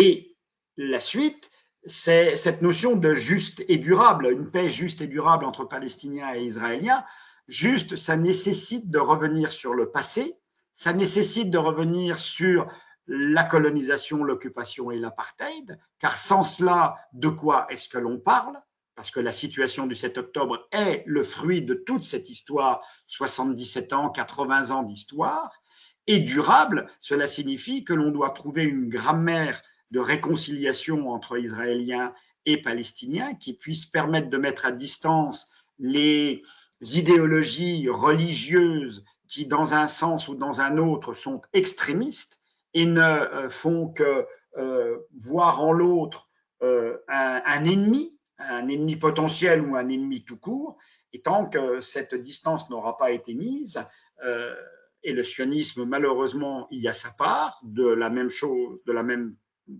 Et la suite, c'est cette notion de juste et durable, une paix juste et durable entre Palestiniens et Israéliens. Juste, ça nécessite de revenir sur le passé, ça nécessite de revenir sur la colonisation, l'occupation et l'apartheid, car sans cela, de quoi est-ce que l'on parle? Parce que la situation du 7 octobre est le fruit de toute cette histoire, 77 ans, 80 ans d'histoire. Et durable, cela signifie que l'on doit trouver une grammaire de réconciliation entre Israéliens et Palestiniens qui puisse permettre de mettre à distance les idéologies religieuses qui, dans un sens ou dans un autre, sont extrémistes et ne font que voir en l'autre un ennemi potentiel ou un ennemi tout court. Et tant que cette distance n'aura pas été mise, et le sionisme, malheureusement, y a sa part, de la même chose, de la même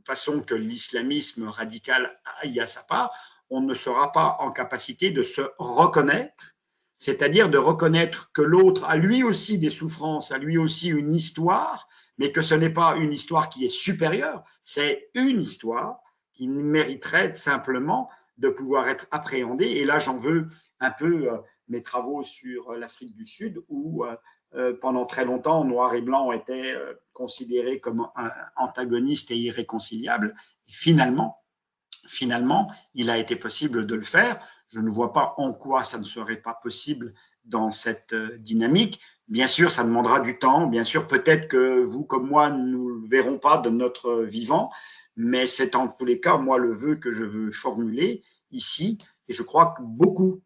façon que l'islamisme radical y a sa part, on ne sera pas en capacité de se reconnaître, c'est-à-dire de reconnaître que l'autre a lui aussi des souffrances, a lui aussi une histoire, mais que ce n'est pas une histoire qui est supérieure, c'est une histoire qui mériterait simplement de pouvoir être appréhendée. Et là, j'en veux un peu mes travaux sur l'Afrique du Sud, où pendant très longtemps, noir et blanc étaient considérés comme antagonistes et irréconciliables. Et finalement, il a été possible de le faire. Je ne vois pas en quoi ça ne serait pas possible dans cette dynamique. Bien sûr, ça demandera du temps. Bien sûr, peut-être que vous, comme moi, nous ne le verrons pas de notre vivant, mais c'est en tous les cas, moi, le vœu que je veux formuler ici. Et je crois que beaucoup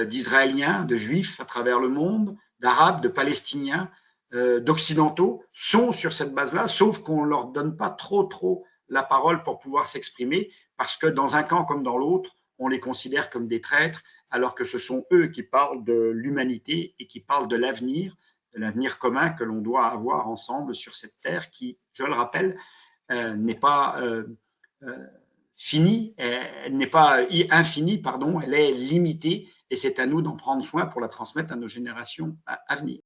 d'Israéliens, de Juifs à travers le monde, d'Arabes, de Palestiniens, d'Occidentaux sont sur cette base-là, sauf qu'on ne leur donne pas trop la parole pour pouvoir s'exprimer, parce que dans un camp comme dans l'autre, on les considère comme des traîtres, alors que ce sont eux qui parlent de l'humanité et qui parlent de l'avenir commun que l'on doit avoir ensemble sur cette terre qui, je le rappelle, n'est pas finie, elle n'est pas infinie, pardon, elle est limitée, et c'est à nous d'en prendre soin pour la transmettre à nos générations à venir.